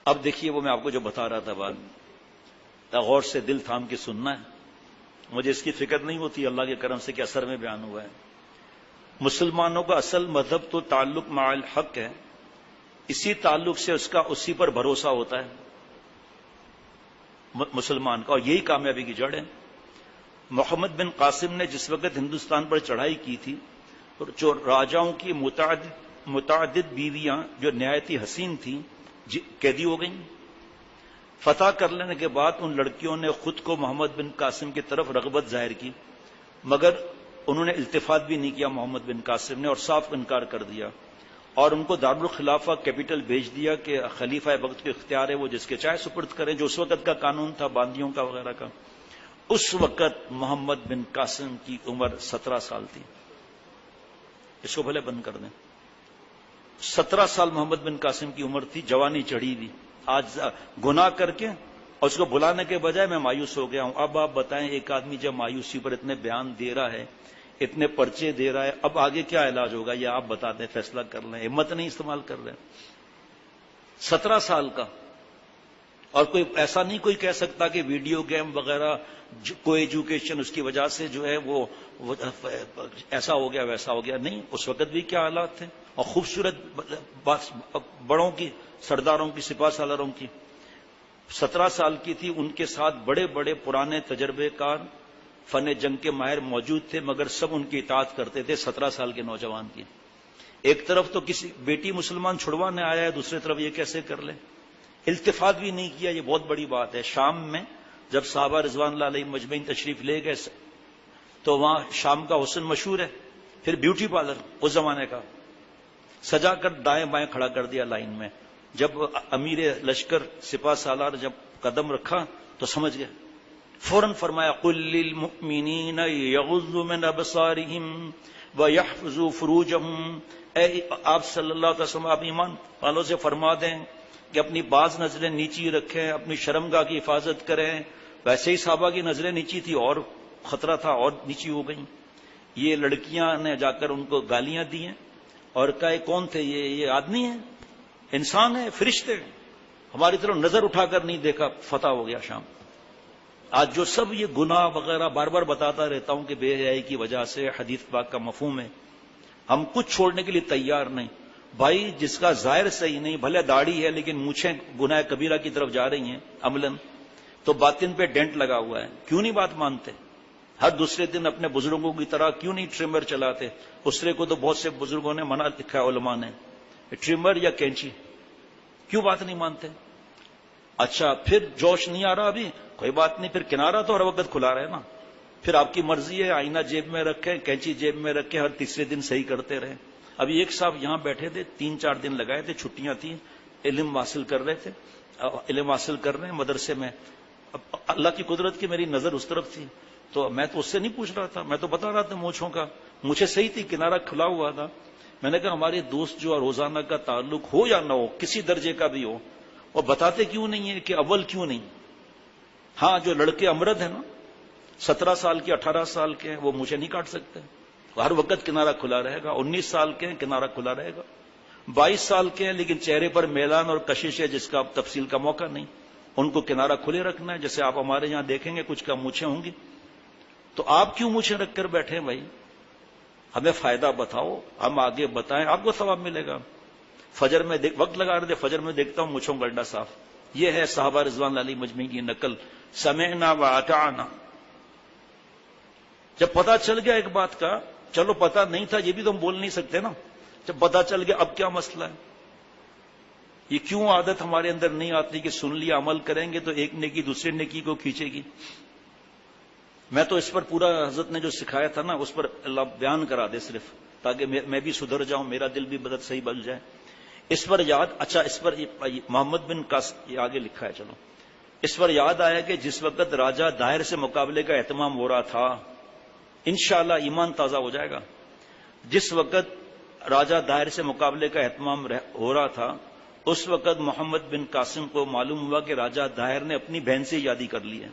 اب دیکھیے وہ میں آپ کو جو بتا رہا تھا بات، غور سے دل تھام کے سننا ہے، مجھے اس کی فکر نہیں ہوتی اللہ کے کرم سے کہ اثر میں بیان ہوا ہے۔ مسلمانوں کا اصل مذہب تو تعلق مع الحق ہے، اسی تعلق سے اس کا اسی پر بھروسہ ہوتا ہے مسلمان کا، اور یہی کامیابی کی جڑ ہے۔ محمد بن قاسم نے جس وقت ہندوستان پر چڑھائی کی تھی، جو راجاؤں کی متعدد بیویاں جو نہایت ہی حسین تھیں قیدی ہو گئیں۔ فتح کر لینے کے بعد ان لڑکیوں نے خود کو محمد بن قاسم کی طرف رغبت ظاہر کی، مگر انہوں نے التفات بھی نہیں کیا محمد بن قاسم نے، اور صاف انکار کر دیا، اور ان کو دارالخلافہ کیپٹل بھیج دیا کہ خلیفہ وقت کے اختیار ہے، وہ جس کے چاہے سپرد کریں، جو اس وقت کا قانون تھا باندیوں کا وغیرہ کا۔ اس وقت محمد بن قاسم کی عمر 17 سال تھی، اس کو بھلے بند کر دیں۔ 17 سال محمد بن قاسم کی عمر تھی، جوانی چڑھی ہوئی۔ آج گناہ کر کے اور اس کو بلانے کے بجائے میں مایوس ہو گیا ہوں۔ اب آپ بتائیں، ایک آدمی جب مایوسی پر اتنے بیان دے رہا ہے، اتنے پرچے دے رہا ہے، اب آگے کیا علاج ہوگا یہ آپ بتا دیں، فیصلہ کر لیں، ہمت نہیں استعمال کر رہے۔ 17 سال کا، اور کوئی ایسا نہیں کوئی کہہ سکتا کہ ویڈیو گیم وغیرہ کو ایجوکیشن اس کی وجہ سے جو ہے وہ ایسا ہو گیا ویسا ہو گیا، نہیں، اس وقت بھی کیا حالات تھے، اور خوبصورت بڑوں کی، سرداروں کی، سپاہ سالاروں کی۔ 17 سال کی تھی، ان کے ساتھ بڑے بڑے پرانے تجربے کار فن جنگ کے ماہر موجود تھے، مگر سب ان کی اطاعت کرتے تھے 17 سال کے نوجوان کی۔ ایک طرف تو کسی بیٹی مسلمان چھڑوانے آیا ہے، دوسری طرف یہ کیسے کر لے، التفات بھی نہیں کیا، یہ بہت بڑی بات ہے۔ شام میں جب صحابہ رضوان اللہ علیہ مجمعین تشریف لے گئے تو وہاں شام کا حسن مشہور ہے، پھر بیوٹی پارلر اس زمانے کا سجا کر دائیں بائیں کھڑا کر دیا لائن میں۔ جب امیر لشکر سپاہ سالار جب قدم رکھا تو سمجھ گئے، فوراً فرمایا قل للمؤمنین یغضوا من ابصارہم ویحفظوا فروجہم، اے آپ صلی اللہ علیہ وسلم، آپ ایمان والوں سے فرما دیں کہ اپنی بعض نظریں نیچی رکھیں، اپنی شرمگاہ کی حفاظت کریں۔ ویسے ہی صحابہ کی نظریں نیچی تھی اور خطرہ تھا اور نیچی ہو گئیں۔ یہ لڑکیاں نے جا کر ان کو گالیاں دی ہیں اور کہا یہ کون تھے، یہ آدمی ہے، انسان ہے، فرشتے، ہماری طرف نظر اٹھا کر نہیں دیکھا۔ فتح ہو گیا شام۔ آج جو سب یہ گناہ وغیرہ بار بار بتاتا رہتا ہوں کہ بے حیائی کی وجہ سے حدیث پاک کا مفہوم ہے، ہم کچھ چھوڑنے کے لیے تیار نہیں۔ بھائی جس کا ظاہر صحیح نہیں، بھلے داڑھی ہے لیکن مونچھیں گناہ کبیرہ کی طرف جا رہی ہیں عملاً، تو باطن پہ ڈینٹ لگا ہوا ہے، کیوں نہیں بات مانتے؟ ہر دوسرے دن اپنے بزرگوں کی طرح کیوں نہیں ٹریمر چلاتے؟ اسرے کو تو بہت سے بزرگوں نے منع لکھا ہے علماء نے، ٹریمر یا کینچی، کیوں بات نہیں مانتے؟ اچھا پھر جوش نہیں آ رہا ابھی، کوئی بات نہیں، پھر کنارہ تو ہر وقت کھلا رہے نا، پھر آپ کی مرضی ہے، آئینہ جیب میں رکھیں، کینچی جیب میں رکھیں، ہر تیسرے دن صحیح کرتے رہیں۔ ابھی ایک صاحب یہاں بیٹھے تھے، 3-4 دن لگائے تھے، چھٹیاں تھیں، علم حاصل کر رہے تھے، علم حاصل کر رہے ہیں مدرسے میں۔ اللہ کی قدرت کی میری نظر اس طرف تھی، تو میں تو اس سے نہیں پوچھ رہا تھا، میں تو بتا رہا تھا مونچھوں کا، مجھے صحیح تھی، کنارہ کھلا ہوا تھا۔ میں نے کہا ہمارے دوست جو روزانہ کا تعلق ہو یا نہ ہو، کسی درجے کا بھی ہو، وہ بتاتے کیوں نہیں ہے کہ اول کیوں نہیں؟ ہاں جو لڑکے امرد ہیں نا، 17 سال کے 18 سال کے ہیں، وہ مجھے نہیں کاٹ سکتے، ہر وقت کنارہ کھلا رہے گا۔ 19 سال کے ہیں، کنارہ کھلا رہے گا۔ 22 سال کے ہیں لیکن چہرے پر میلان اور کشش ہے جس کا اب تفصیل کا موقع نہیں، ان کو کنارہ کھلے رکھنا ہے۔ جیسے آپ ہمارے یہاں دیکھیں گے کچھ کا مونچھیں ہوں گی، تو آپ کیوں مونچھیں رکھ کر بیٹھے بھائی؟ ہمیں فائدہ بتاؤ، ہم آگے بتائیں، آپ کو ثواب ملے گا۔ فجر میں وقت لگا رہے تھے، فجر میں دیکھتا ہوں مونچھوں گڈھا صاف۔ یہ ہے صحابہ رضوان اللہ علیہ مجمعین کی نقل، سمعنا واطعنا۔ جب پتہ چل گیا ایک بات کا، چلو پتہ نہیں تھا یہ بھی تو ہم بول نہیں سکتے نا، جب پتہ چل گیا اب کیا مسئلہ ہے؟ یہ کیوں عادت ہمارے اندر نہیں آتی کہ سن لیا عمل کریں گے تو ایک نیکی دوسرے نیکی کو کھینچے گی؟ میں تو اس پر پورا حضرت نے جو سکھایا تھا نا اس پر اللہ بیان کرا دے صرف، تاکہ میں بھی سدھر جاؤں، میرا دل بھی بدت صحیح بن جائے۔ اس پر یاد، اچھا اس پر محمد بن قاسم، یہ آگے لکھا ہے، چلو اس پر یاد آیا کہ جس وقت راجہ داہر سے مقابلے کا اہتمام ہو رہا تھا، انشاءاللہ ایمان تازہ ہو جائے گا، جس وقت راجہ داہر سے مقابلے کا اہتمام ہو رہا تھا اس وقت محمد بن قاسم کو معلوم ہوا کہ راجہ داہر نے اپنی بہن سے یادی کر لی ہے،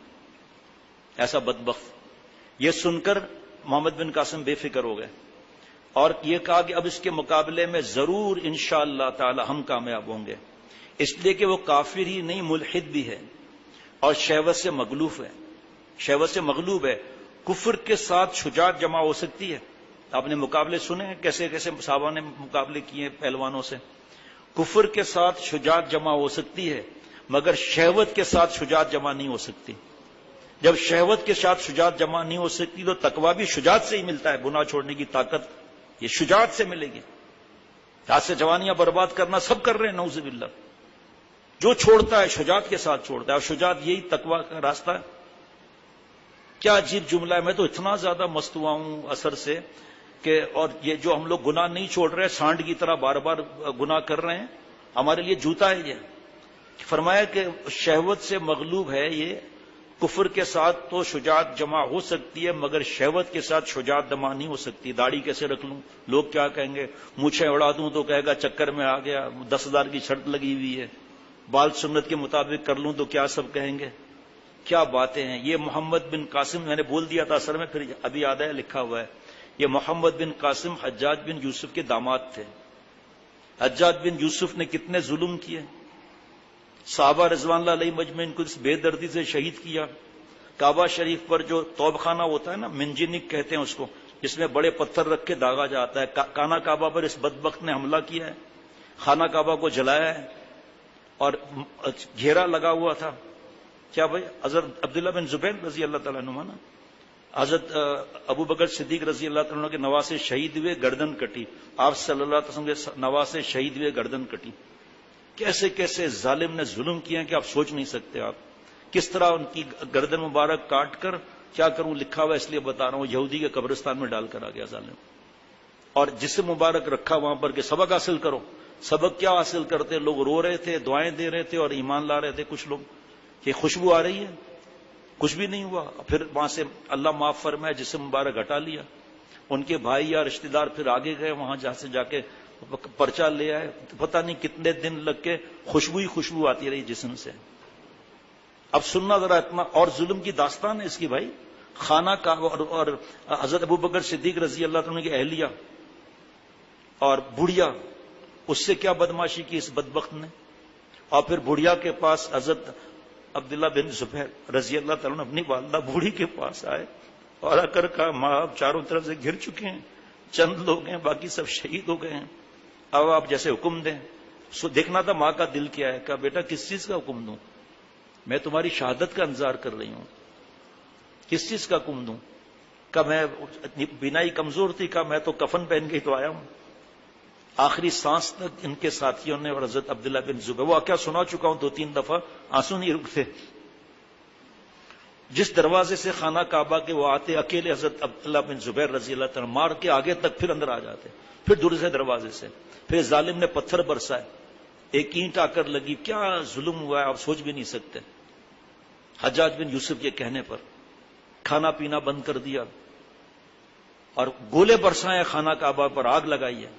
ایسا بدبخت۔ یہ سن کر محمد بن قاسم بے فکر ہو گئے اور یہ کہا کہ اب اس کے مقابلے میں ضرور انشاءاللہ تعالی ہم کامیاب ہوں گے۔ اس لیے کہ وہ کافر ہی نہیں ملحد بھی ہے اور شہوت سے مغلوب ہے. شہوت سے مغلوب ہے. کفر کے ساتھ شجاعت جمع ہو سکتی ہے. آپ نے مقابلے سنے ہیں کیسے کیسے صحابہ نے مقابلے کیے پہلوانوں سے. کفر کے ساتھ شجاعت جمع ہو سکتی ہے مگر شہوت کے ساتھ شجاعت جمع نہیں ہو سکتی. جب شہوت کے ساتھ شجاعت جمع نہیں ہو سکتی تو تقوی بھی شجاعت سے ہی ملتا ہے. گناہ چھوڑنے کی طاقت یہ شجاعت سے ملے گی. آج سے جوانیاں برباد کرنا سب کر رہے ہیں نعوذ باللہ. جو چھوڑتا ہے شجاعت کے ساتھ چھوڑتا ہے اور شجاعت یہی تقوی کا راستہ ہے. کیا عجیب جملہ ہے. میں تو اتنا زیادہ مست ہوا ہوں اثر سے کہ اور یہ جو ہم لوگ گناہ نہیں چھوڑ رہے سانڈ کی طرح بار بار گناہ کر رہے ہیں ہمارے لیے جوتا ہے. یہ فرمایا کہ شہوت سے مغلوب ہے. یہ کفر کے ساتھ تو شجاعت جمع ہو سکتی ہے مگر شہوت کے ساتھ شجاعت جمع نہیں ہو سکتی. داڑھی کیسے رکھ لوں لوگ کیا کہیں گے. مونچھیں اڑا دوں تو کہے گا چکر میں آ گیا. 10,000 کی شرط لگی ہوئی ہے. بال سنت کے مطابق کر لوں تو کیا سب کہیں گے. کیا باتیں ہیں. یہ محمد بن قاسم میں نے بول دیا تھا اثر میں پھر ابھی یاد ہے لکھا ہوا ہے. یہ محمد بن قاسم حجاج بن یوسف کے داماد تھے. حجاج بن یوسف نے کتنے ظلم کیے. صحابہ رضوان اللہ علیہ مجمعین کو اس بے دردی سے شہید کیا. کعبہ شریف پر جو توب خانہ ہوتا ہے نا منجنک کہتے ہیں اس کو جس میں بڑے پتھر رکھ کے داغا جاتا ہے. کانا کعبہ پر اس بدبخت نے حملہ کیا ہے. خانہ کعبہ کو جلایا ہے اور گھیرا لگا ہوا تھا. کیا بھائی حضرت عبداللہ بن زبیر رضی اللہ تعالیٰ عنہ نا حضرت ابو بکر صدیق رضی اللہ تعالیٰ عنہ کے نواسے شہید ہوئے گردن کٹی. آپ صلی اللہ علیہ وسلم کے نواسے شہید ہوئے گردن کٹی. کیسے کیسے ظالم نے ظلم کیا ہے کہ آپ سوچ نہیں سکتے. آپ کس طرح ان کی گردن مبارک کاٹ کر کیا کروں لکھا ہوا اس لیے بتا رہا ہوں یہودی کے قبرستان میں ڈال کر آ گیا ظالم. اور جسم مبارک رکھا وہاں پر کہ سبق حاصل کرو. سبق کیا حاصل کرتے. لوگ رو رہے تھے دعائیں دے رہے تھے اور ایمان لا رہے تھے. کچھ لوگ کہ خوشبو آ رہی ہے کچھ بھی نہیں ہوا. پھر وہاں سے اللہ معاف فرمائے جسم مبارک ہٹا لیا. ان کے بھائی یا رشتہ دار پھر آگے گئے وہاں جہاں سے جا کے پرچہ لے آئے. پتہ نہیں کتنے دن لگ کے خوشبو ہی خوشبو آتی رہی جسم سے. اب سننا ذرا اتنا اور ظلم کی داستان ہے اس کی بھائی. خانہ کا اور حضرت ابو بکر صدیق رضی اللہ عنہ کی اہلیہ اور بڑھیا اس سے کیا بدماشی کی اس بدبخت نے. اور پھر بڑھیا کے پاس حضرت عبداللہ بن زبیر رضی اللہ تعالیٰ عنہ اپنی والدہ بوڑھی کے پاس آئے اور آ کر کہا ماں آپ چاروں طرف سے گھر چکے ہیں. چند لوگ ہیں باقی سب شہید ہو گئے ہیں. اب آپ جیسے حکم دیں. دیکھنا تھا ماں کا دل کیا ہے. کہا بیٹا کس چیز کا حکم دوں. میں تمہاری شہادت کا انتظار کر رہی ہوں. کس چیز کا حکم دوں. کہا میں بینائی کمزور تھی. کہا میں تو کفن پہن کے ہی تو آیا ہوں. آخری سانس تک ان کے ساتھیوں نے اور حضرت عبداللہ بن زبیر وہ کیا سنا چکا ہوں 2-3 دفعہ آنسو نہیں رکتے. جس دروازے سے خانہ کعبہ کے وہ آتے اکیلے حضرت عبداللہ بن زبیر رضی اللہ تعالیٰ مار کے آگے تک پھر اندر آ جاتے. پھر دوسرے دروازے سے پھر ظالم نے پتھر برسائے. ایک اینٹ آ کر لگی. کیا ظلم ہوا ہے آپ سوچ بھی نہیں سکتے. حجاج بن یوسف کے کہنے پر کھانا پینا بند کر دیا اور گولے برسائے خانہ کعبہ پر آگ لگائی ہے.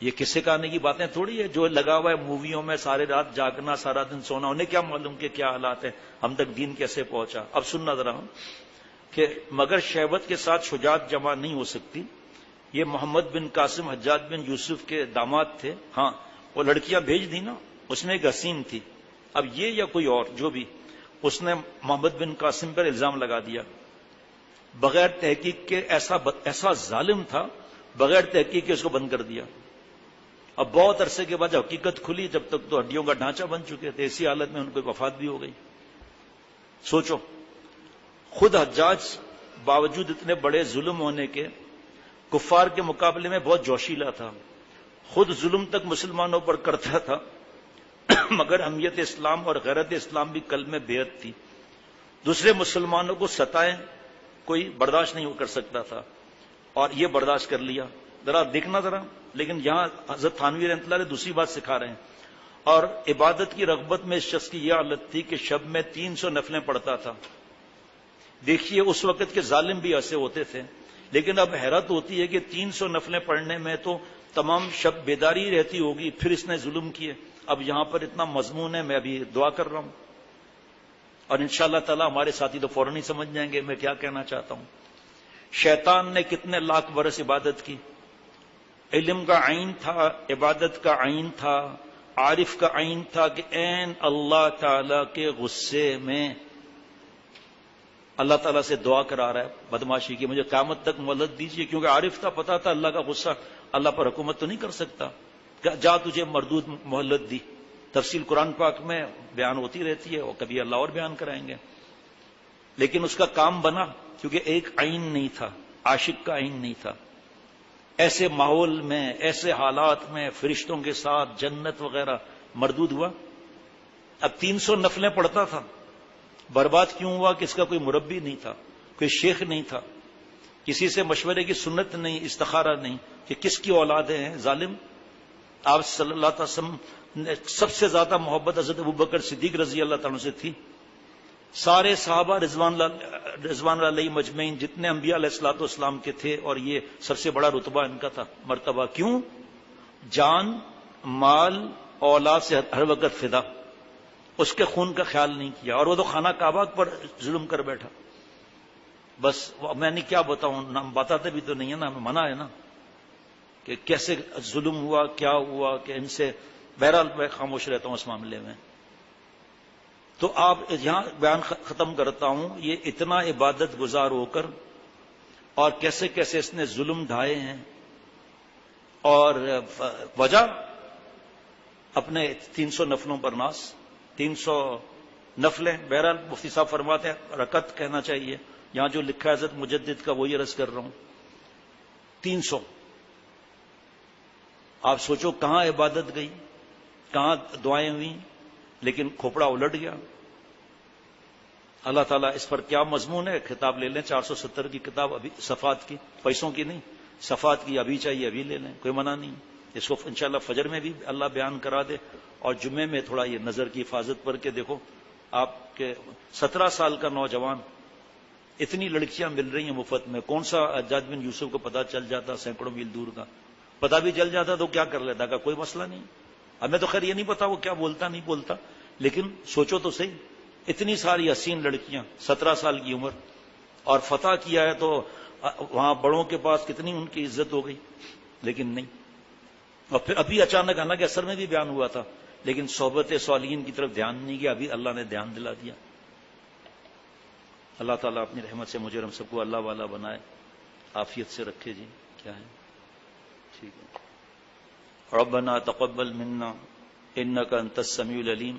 یہ کسے کہنے کی باتیں تھوڑی ہے. جو لگا ہوا ہے موویوں میں سارے رات جاگنا سارا دن سونا انہیں کیا معلوم کہ کیا حالات ہیں ہم تک دین کیسے پہنچا. اب سننا ذرا ہوں کہ مگر شہوت کے ساتھ شجاعت جمع نہیں ہو سکتی. یہ محمد بن قاسم حجاج بن یوسف کے داماد تھے. ہاں وہ لڑکیاں بھیج دی نا اس میں ایک حسین تھی. اب یہ یا کوئی اور جو بھی اس نے محمد بن قاسم پر الزام لگا دیا بغیر تحقیق کے. ایسا ظالم تھا بغیر تحقیق کے اس کو بند کر دیا. اب بہت عرصے کے بعد حقیقت کھلی جب تک تو ہڈیوں کا ڈھانچہ بن چکے تھے. ایسی حالت میں ان کو وفات بھی ہو گئی. سوچو خود حجاج باوجود اتنے بڑے ظلم ہونے کے کفار کے مقابلے میں بہت جوشیلا تھا. خود ظلم تک مسلمانوں پر کرتا تھا مگر اہمیت اسلام اور غیرت اسلام بھی قلب میں بیعت تھی. دوسرے مسلمانوں کو ستائیں کوئی برداشت نہیں کر سکتا تھا اور یہ برداشت کر لیا. ذرا دیکھنا ذرا. لیکن یہاں حضرت تھانوی رحمۃ اللہ دوسری بات سکھا رہے ہیں. اور عبادت کی رغبت میں اس شخص کی یہ حالت تھی کہ شب میں 300 نفلیں پڑھتا تھا. دیکھیے اس وقت کے ظالم بھی ایسے ہوتے تھے. لیکن اب حیرت ہوتی ہے کہ 300 نفلیں پڑھنے میں تو تمام شب بیداری رہتی ہوگی پھر اس نے ظلم کیے. اب یہاں پر اتنا مضمون ہے میں ابھی دعا کر رہا ہوں اور انشاءاللہ تعالی ہمارے ساتھی تو فوراً ہی سمجھ جائیں گے میں کیا کہنا چاہتا ہوں. شیطان نے کتنے لاکھ برس عبادت کی. علم کا عین تھا عبادت کا عین تھا عارف کا عین تھا کہ عین اللہ تعالی کے غصے میں اللہ تعالیٰ سے دعا کرا رہا ہے بدماشی کی، مجھے قیامت تک مہلت دیجیے، کیونکہ عارف تھا، پتا تھا اللہ کا غصہ، اللہ پر حکومت تو نہیں کر سکتا، جا تجھے مردود مہلت دی۔ تفصیل قرآن پاک میں بیان ہوتی رہتی ہے، اور کبھی اللہ اور بیان کرائیں گے، لیکن اس کا کام بنا کیونکہ ایک عین نہیں تھا، عاشق کا عین نہیں تھا۔ ایسے ماحول میں، ایسے حالات میں فرشتوں کے ساتھ جنت وغیرہ مردود ہوا۔ اب 300 نفلیں پڑھتا تھا، برباد کیوں ہوا کہ اس کا کوئی مربی نہیں تھا، کوئی شیخ نہیں تھا، کسی سے مشورے کی سنت نہیں، استخارہ نہیں کہ کس کی اولادیں ہیں۔ ظالم آپ صلی اللہ علیہ وسلم نے سب سے زیادہ محبت حضرت ابوبکر صدیق رضی اللہ تعالیٰ سے تھی، سارے صحابہ رضوان اللہ علیہ مجمعین جتنے انبیاء علیہ الصلوۃ والسلام کے تھے، اور یہ سب سے بڑا رتبہ ان کا تھا، مرتبہ۔ کیوں؟ جان مال اولاد سے ہر وقت فدا، اس کے خون کا خیال نہیں کیا، اور وہ تو خانہ کعبہ پر ظلم کر بیٹھا۔ بس میں نے کیا بتاؤں، نام بتاتے بھی تو نہیں ہے نا، ہمیں منع ہے نا کہ کیسے ظلم ہوا، کیا ہوا، کہ ان سے بہرحال میں خاموش رہتا ہوں اس معاملے میں۔ تو آپ یہاں بیان ختم کرتا ہوں، یہ اتنا عبادت گزار ہو کر اور کیسے کیسے اس نے ظلم ڈھائے ہیں، اور وجہ اپنے 300 نفلوں پر ناس، 300 نفلیں، بہرحال مفتی صاحب فرماتے ہیں رکعت کہنا چاہیے، یہاں جو لکھا ہے حضرت مجدد کا وہی عرض کر رہا ہوں، 300۔ آپ سوچو کہاں عبادت گئی، کہاں دعائیں ہوئیں، لیکن کھوپڑا الٹ گیا۔ اللہ تعالیٰ اس پر کیا مضمون ہے، کتاب لے لیں 470 کی کتاب، ابھی صفات کی، پیسوں کی نہیں، صفات کی، ابھی چاہیے ابھی لے لیں، کوئی منع نہیں۔ اس کو انشاءاللہ فجر میں بھی اللہ بیان کرا دے، اور جمعے میں تھوڑا یہ نظر کی حفاظت پر کے دیکھو، آپ کے 17 سال کا نوجوان، اتنی لڑکیاں مل رہی ہیں مفت میں، کون سا حجاج بن یوسف کو پتا چل جاتا سینکڑوں میل دور کا، پتا بھی چل جاتا تو کیا کر لیتا، کا کوئی مسئلہ نہیں۔ ہمیں تو خیر یہ نہیں پتا وہ کیا بولتا نہیں بولتا، لیکن سوچو تو صحیح، اتنی ساری حسین لڑکیاں 17 سال کی عمر، اور فتح کیا ہے تو وہاں بڑوں کے پاس کتنی ان کی عزت ہو گئی، لیکن نہیں۔ اور پھر ابھی اچانک آنا کہ اثر میں بھی بیان ہوا تھا، لیکن صحبت صالحین کی طرف دھیان نہیں گیا، ابھی اللہ نے دھیان دلا دیا۔ اللہ تعالیٰ اپنی رحمت سے مجھے ہم سب کو اللہ والا بنائے، عافیت سے رکھے۔ جی کیا ہے؟ ٹھیک ہے۔ ربنا تقبل منا انك انت السميع العليم